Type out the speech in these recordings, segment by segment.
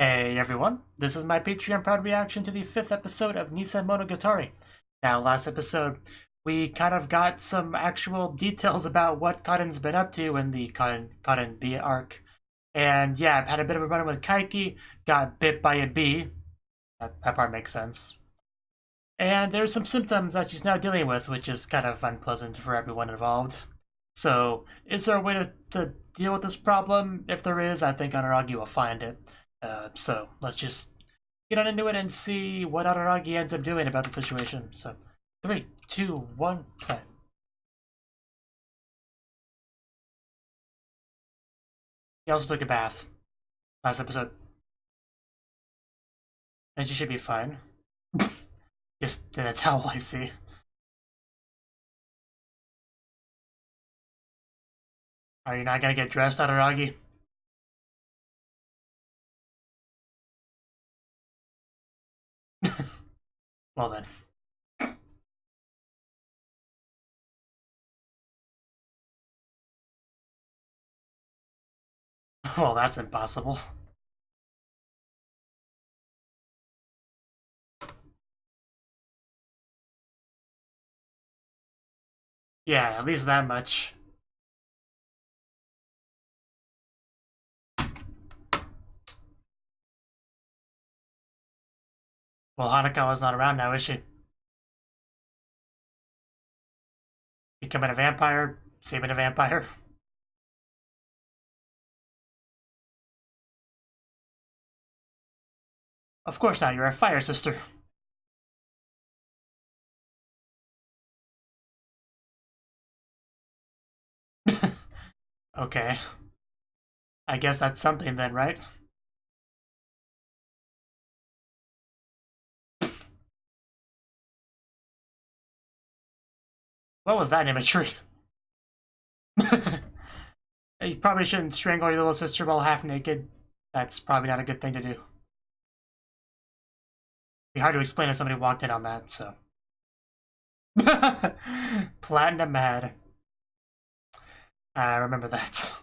Hey everyone, this is my Patreon proud reaction to the 5th episode of Nisemonogatari. Now, last episode, we kind of got some actual details about what Cotton's been up to in the Cotton bee arc. And yeah, I've had a bit of a run with Kaiki, got bit by a bee. That part makes sense. And there's some symptoms that she's now dealing with, which is kind of unpleasant for everyone involved. So, is there a way to deal with this problem? If there is, I think Anaragi will find it. So let's just get on into it and see what Araragi ends up doing about the situation. So, 3, 2, 1, play. He also took a bath last episode. And she should be fine. Just in a towel, I see. Are you not gonna get dressed, Araragi? Well then. Well, that's impossible. Yeah, at least that much. Well, Hanakawa's not around now, is she? Becoming a vampire, saving a vampire. Of course not, you're a fire sister. Okay. I guess that's something then, right? What was that imagery? You probably shouldn't strangle your little sister while half naked. That's probably not a good thing to do. It'd be hard to explain if somebody walked in on that, so. Platinum head. I remember that.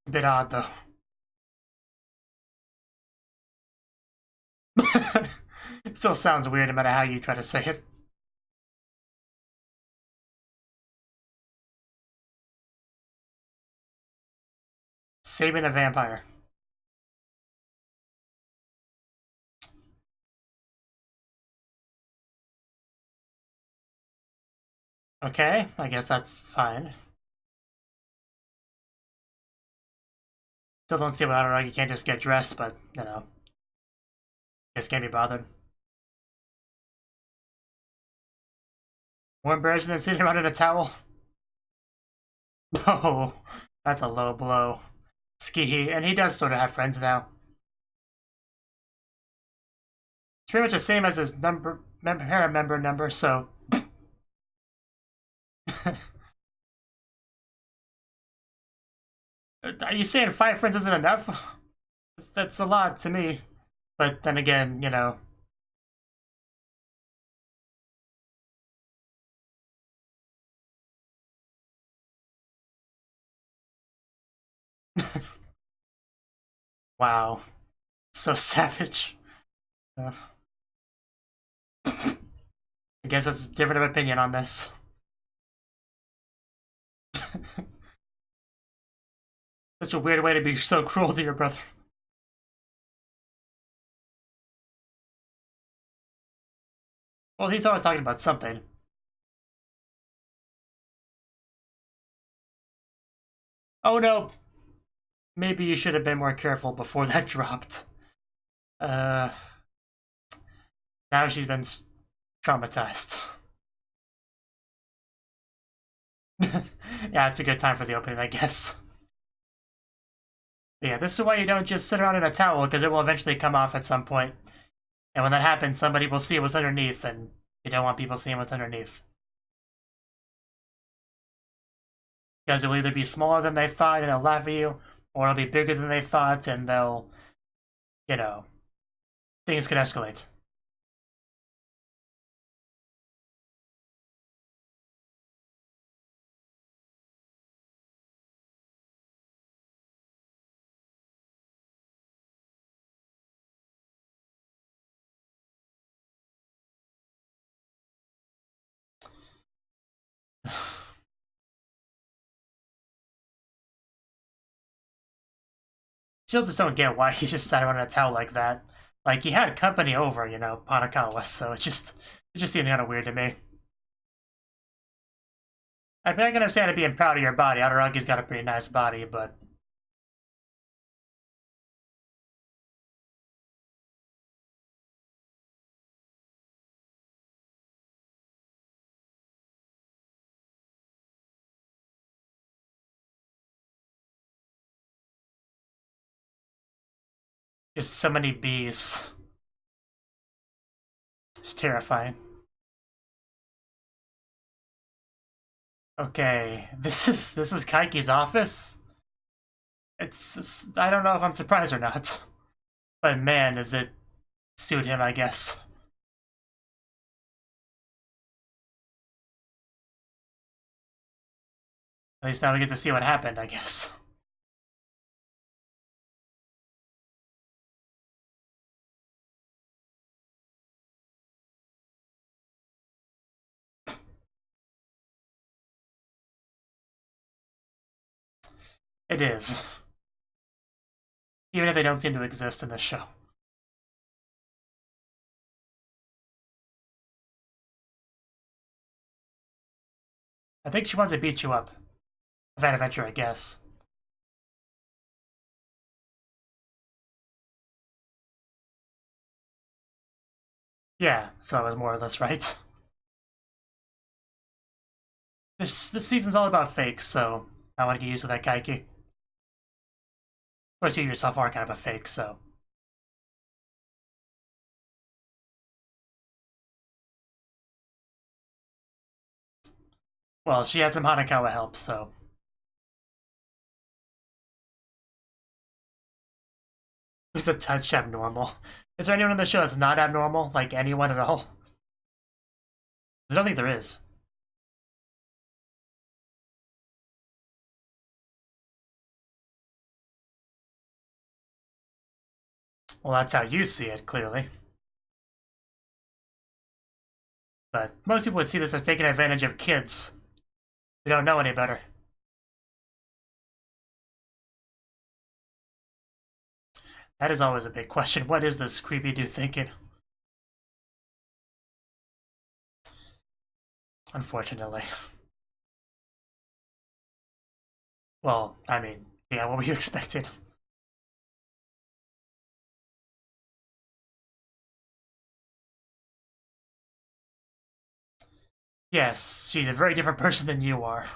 A bit odd, though. It still sounds weird no matter how you try to say it. Saving a vampire. Okay, I guess that's fine. Still don't see why Araragi can't just get dressed, but, you know. Guess can't be bothered. More embarrassing than sitting around in a towel. Oh, that's a low blow. Ski, and he does sort of have friends now. It's pretty much the same as his harem member number, so. Are you saying 5 friends isn't enough? That's a lot to me. But then again, you know. Wow. So savage. Uh, I guess that's a different of opinion on this. Such a weird way to be so cruel to your brother. Well, he's always talking about something. Oh no! Maybe you should have been more careful before that dropped. Uh, now she's been traumatized. Yeah, it's a good time for the opening, I guess. But yeah, this is why you don't just sit around in a towel, because it will eventually come off at some point. And when that happens, somebody will see what's underneath, and you don't want people seeing what's underneath. Because it will either be smaller than they thought and they'll laugh at you, or it'll be bigger than they thought and they'll, you know, things could escalate. Still just don't get why he just sat around in a towel like that. Like, he had company over, Panakawa, so it just seemed kind of weird to me. I mean, I can understand it being proud of your body. Araragi's got a pretty nice body, but... just so many bees. It's terrifying. Okay, this is Kaiki's office? I don't know if I'm surprised or not. But man, does it suit him, I guess. At least now we get to see what happened, I guess. It is. Even if they don't seem to exist in this show. I think she wants to beat you up. Of adventure, I guess. Yeah, so I was more or less right. This season's all about fakes, so I want to get used to that Kaiki. Of course, you yourself are kind of a fake, so... Well, she had some Hanakawa help, so... Who's a touch abnormal? Is there anyone in the show that's not abnormal? Like, anyone at all? I don't think there is. Well, that's how you see it, clearly. But most people would see this as taking advantage of kids. They don't know any better. That is always a big question. What is this creepy dude thinking? Unfortunately. Well, I mean, yeah, what were you expecting? Yes, she's a very different person than you are.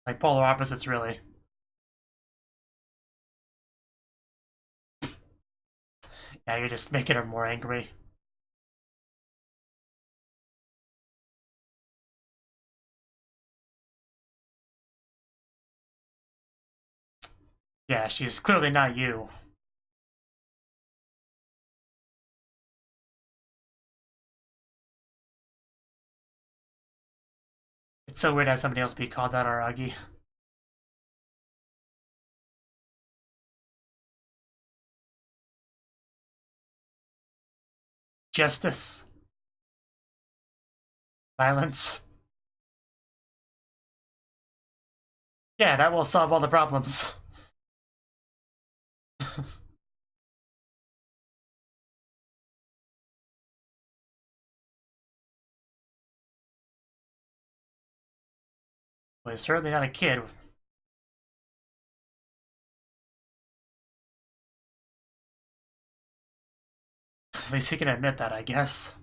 Like polar opposites, really. Yeah, you're just making her more angry. Yeah, she's clearly not you. It's so weird to have somebody else be called out Aragi. Justice. Violence. Yeah, that will solve all the problems. Well, he's certainly not a kid. At least he can admit that, I guess.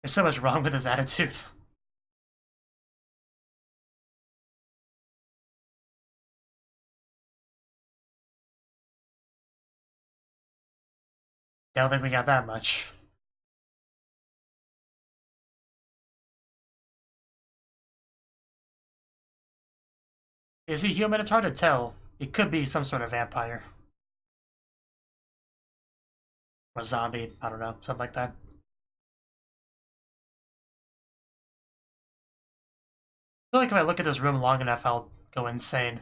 There's so much wrong with his attitude. I don't think we got that much. Is he human? It's hard to tell. It could be some sort of vampire. Or zombie, I don't know, something like that. I feel like if I look at this room long enough, I'll go insane.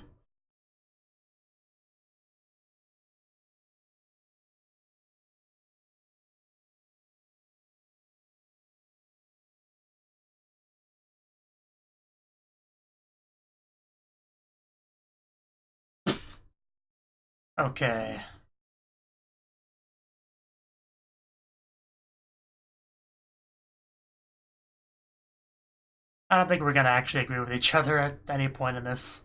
Okay. I don't think we're gonna actually agree with each other at any point in this.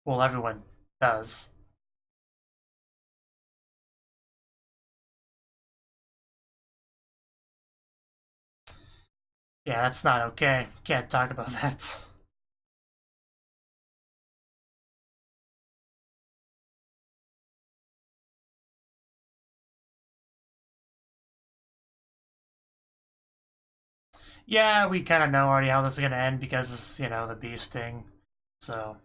Well, everyone does. Yeah, that's not okay. Can't talk about that. Yeah, we kind of know already how this is gonna end because, you know, the beast thing. So,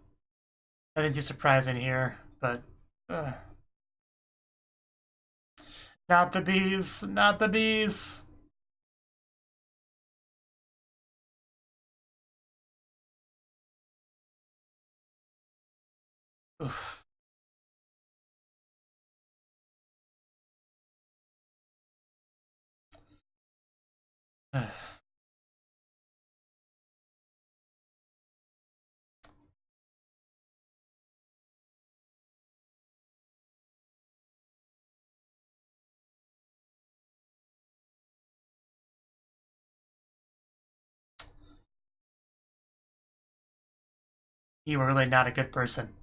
nothing too surprising here, but... not the bees! Not the bees! Oof. You were really not a good person.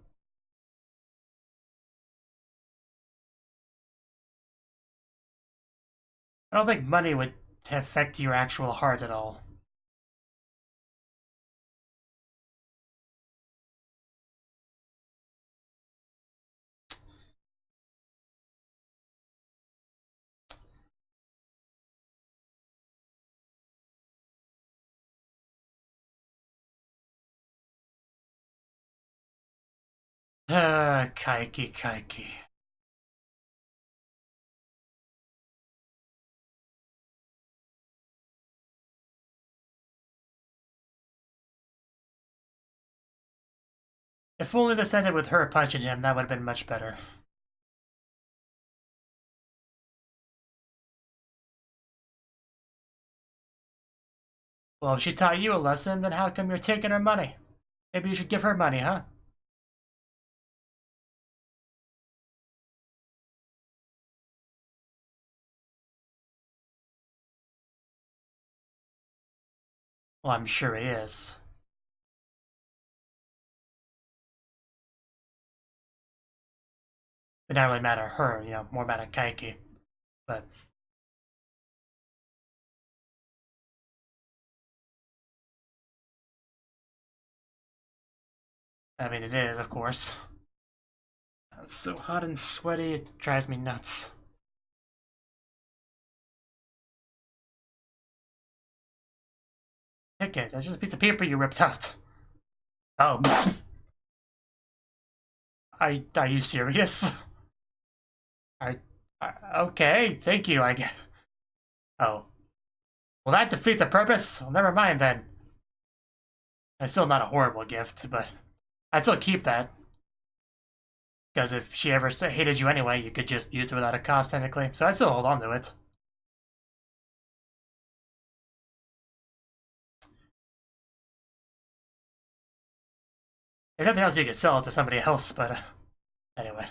I don't think money would affect your actual heart at all. Kaiki, Kaiki. If only this ended with her punching him, that would have been much better. Well, if she taught you a lesson, then how come you're taking her money? Maybe you should give her money, huh? Well, I'm sure he is. It not really matter her, you know, more matter Kaiki. But I mean, it is, of course. It's so hot and sweaty, it drives me nuts. Ticket, that's just a piece of paper you ripped out. Oh. Are you serious? I, okay, thank you, I guess. Oh. Well, that defeats the purpose. Well, never mind then. It's still not a horrible gift, but I'd still keep that. Because if she ever hated you anyway, you could just use it without a cost, technically. So I'd still hold on to it. If nothing else, you could sell it to somebody else, but anyway.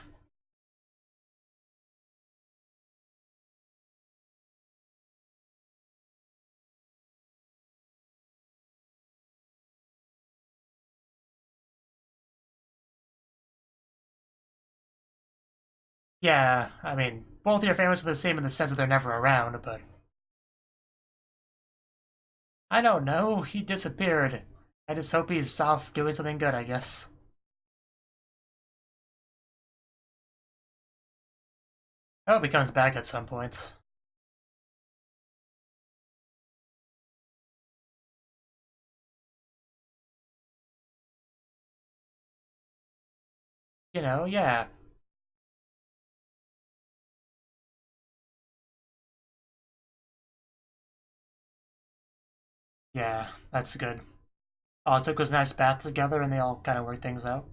Yeah, I mean, both your families are the same in the sense that they're never around, but... I don't know, he disappeared. I just hope he's off doing something good, I guess. I hope he comes back at some point. You know, yeah. Yeah, that's good. All it took was a nice bath together and they all kind of worked things out.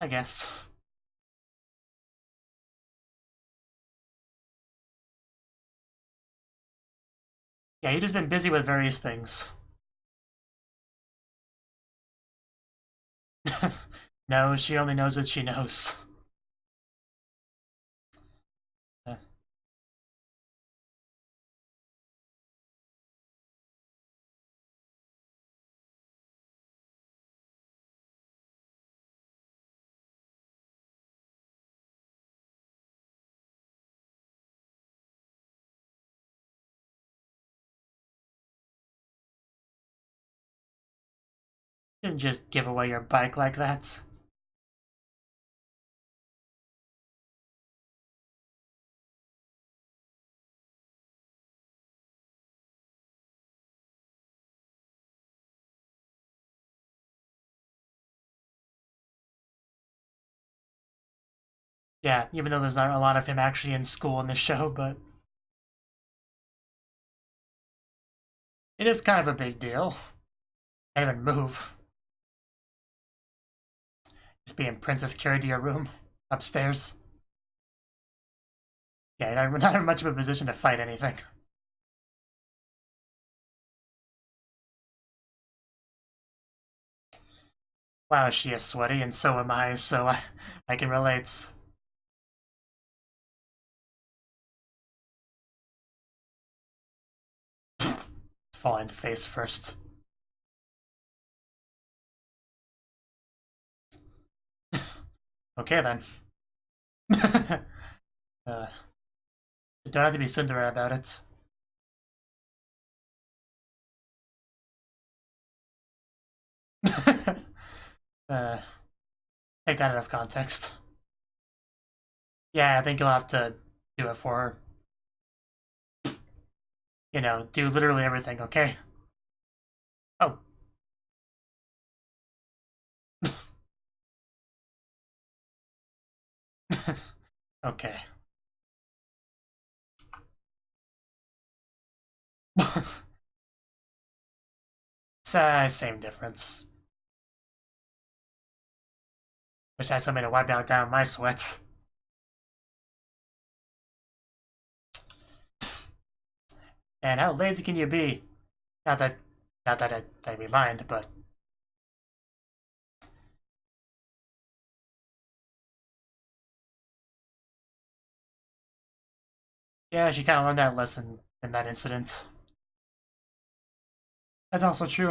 I guess. Yeah, you've just been busy with various things. No, she only knows what she knows. You didn't just give away your bike like that. Yeah, even though there's not a lot of him actually in school in the show, but it is kind of a big deal. Can't even move. Just being princess carried to your room upstairs. Yeah, not in much of a position to fight anything. Wow, she is sweaty, and so am I, so I can relate. Falling face first. Okay then. You don't have to be Cinderella about it. uh, Take that out of context. Yeah, I think you'll have to do it for her. You know, do literally everything, okay? Oh. Okay. It's same difference. Wish I had somebody to wipe out down my sweat. And how lazy can you be? Not that, I we mind, but yeah, she kind of learned that lesson in that incident. That's also true.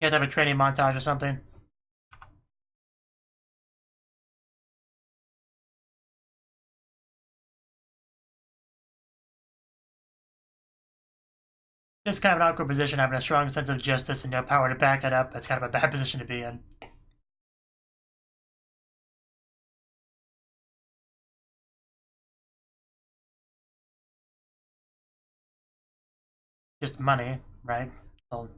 You have to have a training montage or something. It's kind of an awkward position, having a strong sense of justice and no power to back it up. That's kind of a bad position to be in. Just money, right? So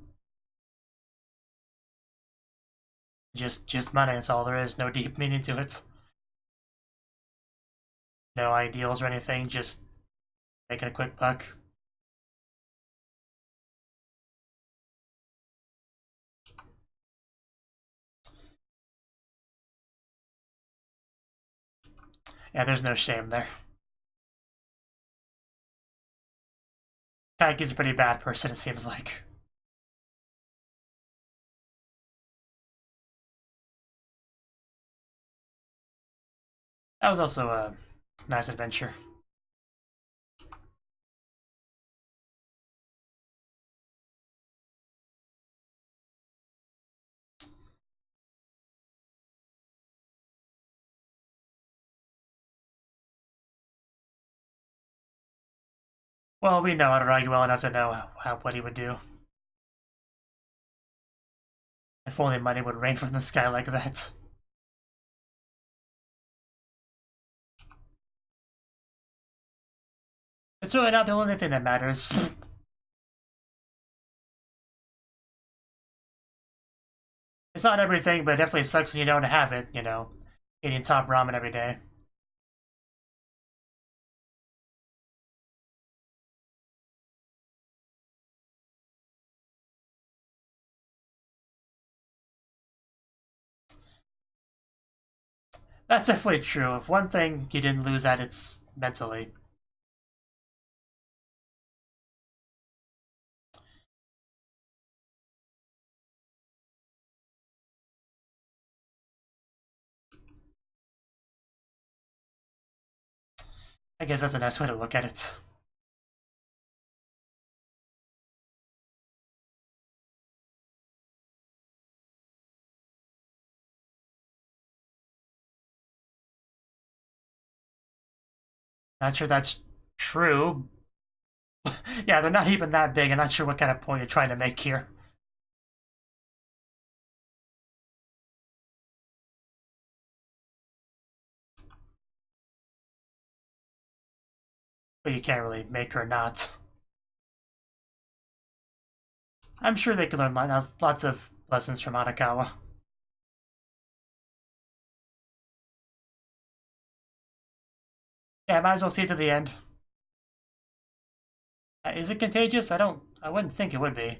just money. That's all there is. No deep meaning to it. No ideals or anything. Just making a quick buck. Yeah, there's no shame there. Kaiki's a pretty bad person, it seems like. That was also a nice adventure. Well, we know Araragi well enough to know what he would do. If only money would rain from the sky like that. It's really not the only thing that matters. It's not everything, but it definitely sucks when you don't have it, you know. Eating top ramen every day. That's definitely true. If one thing you didn't lose at, it's mentally. I guess that's a nice way to look at it. Not sure that's true. Yeah, they're not even that big. I'm not sure what kind of point you're trying to make here. But you can't really make her not. I'm sure they could learn lots of lessons from Hanakawa. Yeah, might as well see it to the end. Is it contagious? I wouldn't think it would be.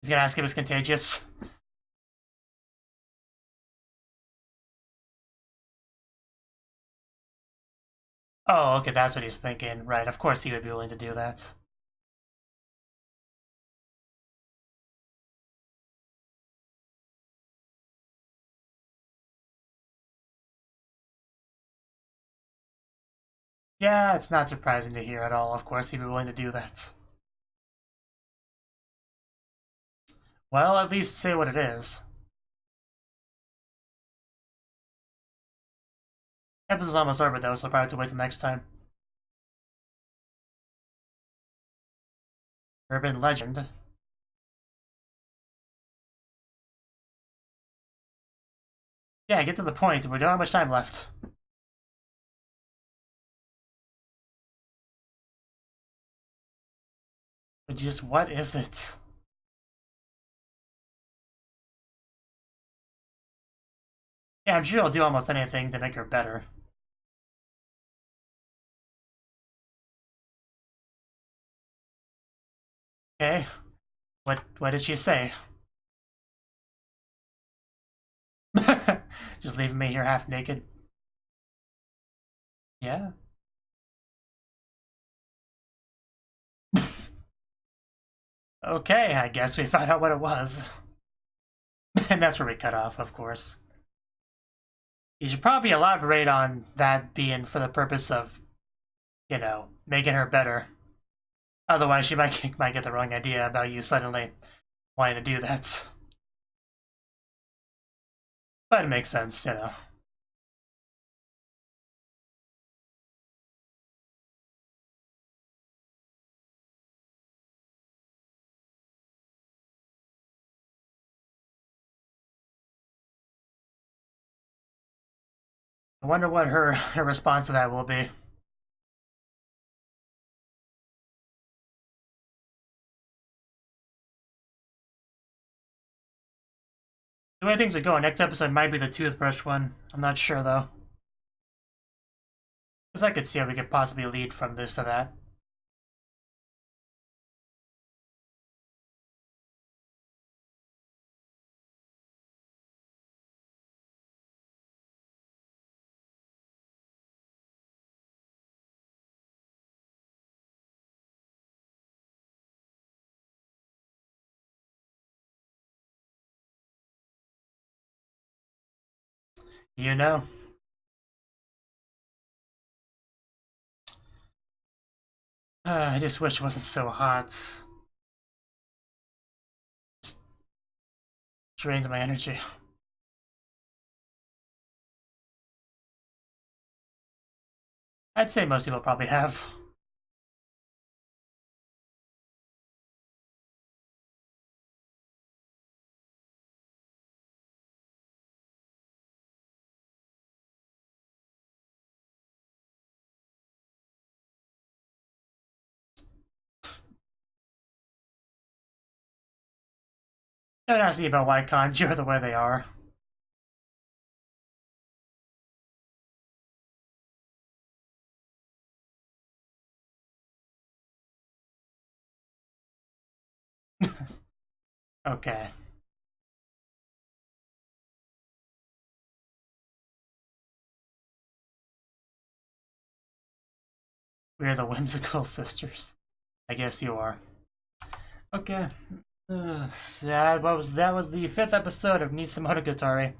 He's gonna ask if it's contagious. Oh, okay, that's what he's thinking. Right, of course he would be willing to do that. Yeah, it's not surprising to hear at all. Of course he'd be willing to do that. Well, at least say what it is. Episode's almost over though, so I'll probably have to wait till next time. Urban legend. Yeah, get to the point. We don't have much time left. But just what is it? Yeah, I'm sure he'll do almost anything to make her better. Okay. What did she say? Just leaving me here half naked. Yeah. Okay, I guess we found out what it was. And that's where we cut off, of course. You should probably elaborate on that being for the purpose of, making her better. Otherwise, she might get the wrong idea about you suddenly wanting to do that. But it makes sense. I wonder what her response to that will be. The way things are going, next episode might be the toothbrush one. I'm not sure though. Because I could see how we could possibly lead from this to that. You know? I just wish it wasn't so hot. Just drains my energy. I'd say most people probably have. Don't ask me about why kanji are the way they are. Okay. We're the whimsical sisters. I guess you are. Okay. That was the 5th episode of Nisemonogatari.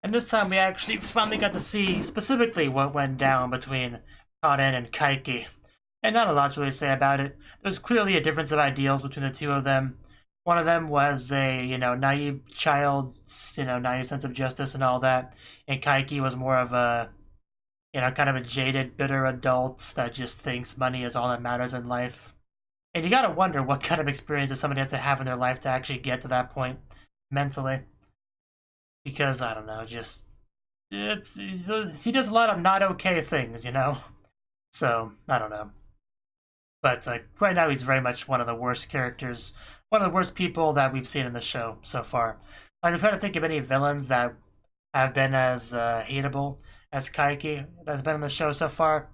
And this time we actually finally got to see specifically what went down between Karen and Kaiki. And not a lot to really say about it. There's clearly a difference of ideals between the two of them. One of them was a, naive child, naive sense of justice and all that. And Kaiki was more of a, kind of a jaded, bitter adult that just thinks money is all that matters in life. And you gotta wonder what kind of experiences somebody has to have in their life to actually get to that point mentally. Because, I don't know, just... he does a lot of not okay things, So, I don't know. But right now he's very much one of the worst characters, one of the worst people that we've seen in the show so far. I'm trying to think of any villains that have been as hateable as Kaiki that's been in the show so far.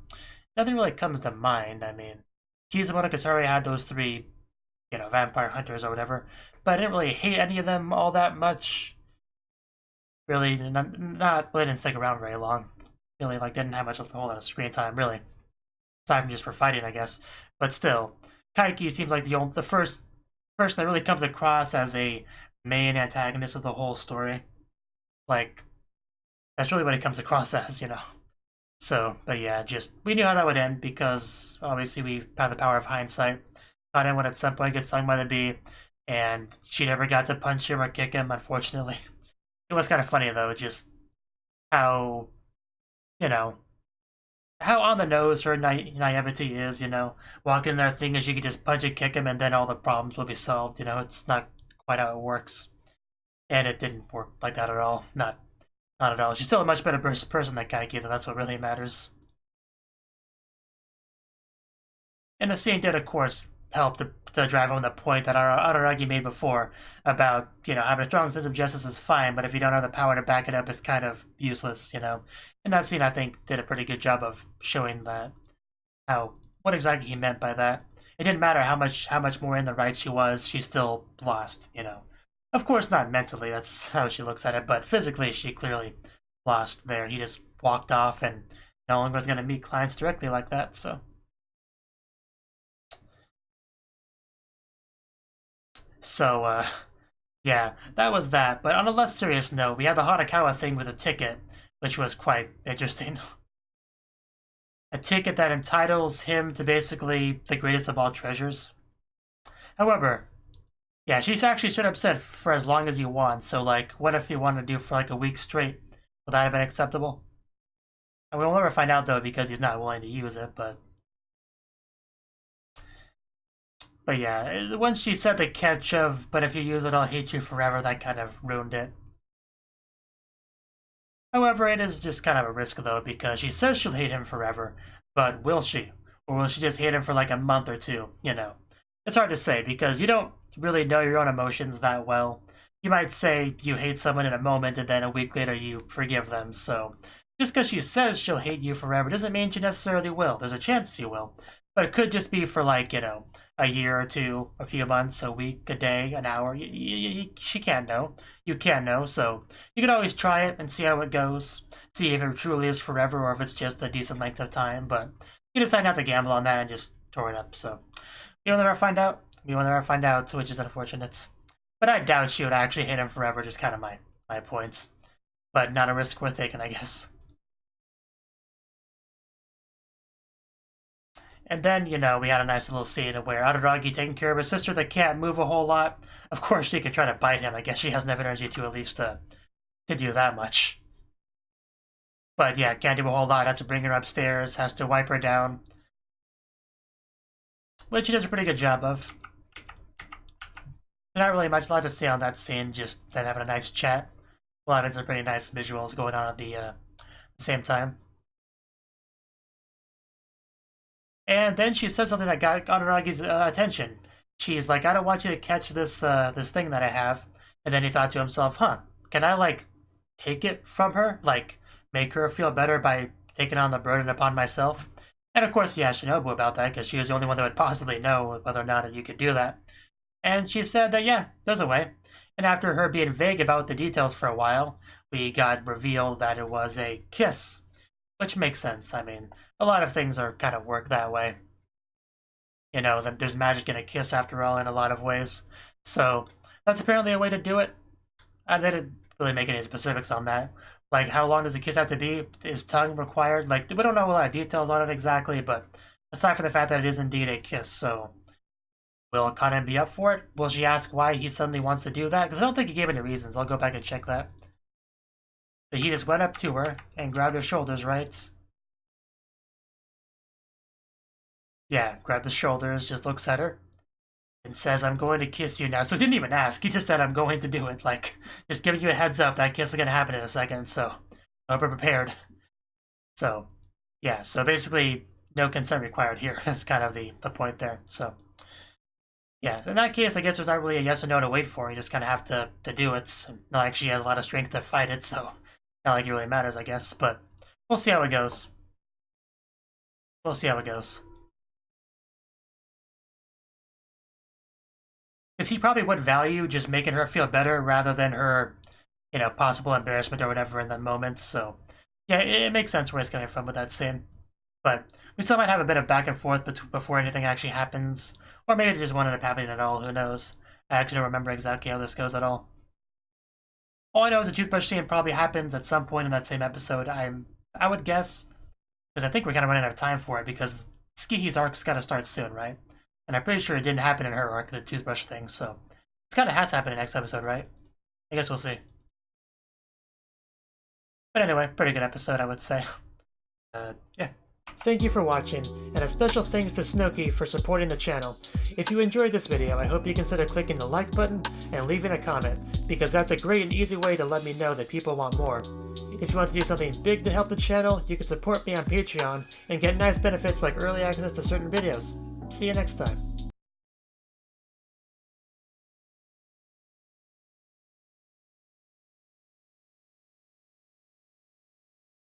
Nothing really comes to mind. I mean, Nisemonogatari had those 3, vampire hunters or whatever, but I didn't really hate any of them all that much. Really, not really didn't stick around very long. Really, didn't have much of a whole lot of screen time, really. Aside from just for fighting, I guess. But still, Kaiki seems like the first person that really comes across as a main antagonist of the whole story. That's really what it comes across as, So, but yeah, we knew how that would end because obviously we had the power of hindsight. Karen would at some point get stung by the bee, and she never got to punch him or kick him, unfortunately. It was kind of funny though, just how, how on the nose her naivety is, walking in there thinking she could just punch and kick him and then all the problems will be solved, it's not quite how it works. And it didn't work like that at all. Not at all. She's still a much better person than Kaiki, though that's what really matters. And the scene did, of course, help to drive home the point that our Araragi made before about, having a strong sense of justice is fine, but if you don't have the power to back it up, it's kind of useless, And that scene, I think, did a pretty good job of showing that, what exactly he meant by that. It didn't matter how much more in the right she was, she still lost, Of course, not mentally, that's how she looks at it, but physically, she clearly lost there. He just walked off and no longer was going to meet clients directly like that, so... So, yeah, that was that. But on a less serious note, we had the Harakawa thing with a ticket, which was quite interesting. A ticket that entitles him to basically the greatest of all treasures. However, yeah, she's actually straight up said for as long as you want. So, what if you want to do for a week straight? Would that have been acceptable? And we'll never find out, though, because he's not willing to use it, but... But yeah, once she said the catch of, but if you use it, I'll hate you forever, that kind of ruined it. However, it is just kind of a risk, though, because she says she'll hate him forever, but will she? Or will she just hate him for a month or two, It's hard to say, because you don't really know your own emotions that well. You might say you hate someone in a moment, and then a week later you forgive them, so... Just because she says she'll hate you forever doesn't mean she necessarily will. There's a chance she will. But it could just be for, a year or two, a few months, a week, a day, an hour. She can't know. You can't know, so you can always try it and see how it goes. See if it truly is forever or if it's just a decent length of time, but you decide not to gamble on that and just throw it up, so... We will never find out. We will never find out, which is unfortunate. But I doubt she would actually hate him forever, just kind of my points. But not a risk worth taking, I guess. And then, we had a nice little scene where Araragi taking care of his sister that can't move a whole lot. Of course, she can try to bite him. I guess she has enough energy to at least to do that much. But yeah, can't do a whole lot. Has to bring her upstairs. Has to wipe her down. Which she does a pretty good job of. Not really much lot to say on that scene. Just them having a nice chat. While having some pretty nice visuals going on at the same time. And then she said something that got Araragi's attention. She's like, I don't want you to catch this this thing that I have. And then he thought to himself, can I, take it from her? Make her feel better by taking on the burden upon myself? And of course he asked Shinobu about that, because she was the only one that would possibly know whether or not you could do that. And she said that, yeah, there's a way. And after her being vague about the details for a while, we got revealed that it was a kiss. Which makes sense. I mean, a lot of things are kind of work that way. You know, there's magic in a kiss after all in a lot of ways. So that's apparently a way to do it. I didn't really make any specifics on that. Like, how long does the kiss have to be? Is tongue required? Like, we don't know a lot of details on it exactly, but aside from the fact that it is indeed a kiss, so will Kaden be up for it? Will she ask why he suddenly wants to do that? Because I don't think he gave any reasons. I'll go back and check that. But he just went up to her and grabbed her shoulders, right? Yeah, grabbed the shoulders, just looks at her, and says, I'm going to kiss you now. So he didn't even ask. He just said, I'm going to do it. Like, just giving you a heads up, that kiss is going to happen in a second, so hope you're prepared. So, yeah, so basically, no consent required here. That's kind of the point there. So, yeah, so in that case, I guess there's not really a yes or no to wait for. You just kind of have to do it. Not like she has a lot of strength to fight it, so not like it really matters, I guess. But we'll see how it goes. We'll see how it goes. Because he probably would value just making her feel better rather than her, you know, possible embarrassment or whatever in that moment. So, yeah, it makes sense where he's coming from with that scene. But we still might have a bit of back and forth before anything actually happens. Or maybe it just won't end up happening at all, who knows. I actually don't remember exactly how this goes at all. All I know is the toothbrush scene probably happens at some point in that same episode, I would guess. Because I think we're kind of running out of time for it, because Skihi's arc's got to start soon, right? And I'm pretty sure it didn't happen in her arc, the toothbrush thing, so it's kind of has to happen in the next episode, right? I guess we'll see. But anyway, pretty good episode, I would say. Yeah. Thank you for watching, and a special thanks to Cnouki for supporting the channel. If you enjoyed this video, I hope you consider clicking the like button and leaving a comment, because that's a great and easy way to let me know that people want more. If you want to do something big to help the channel, you can support me on Patreon and get nice benefits like early access to certain videos. See you next time.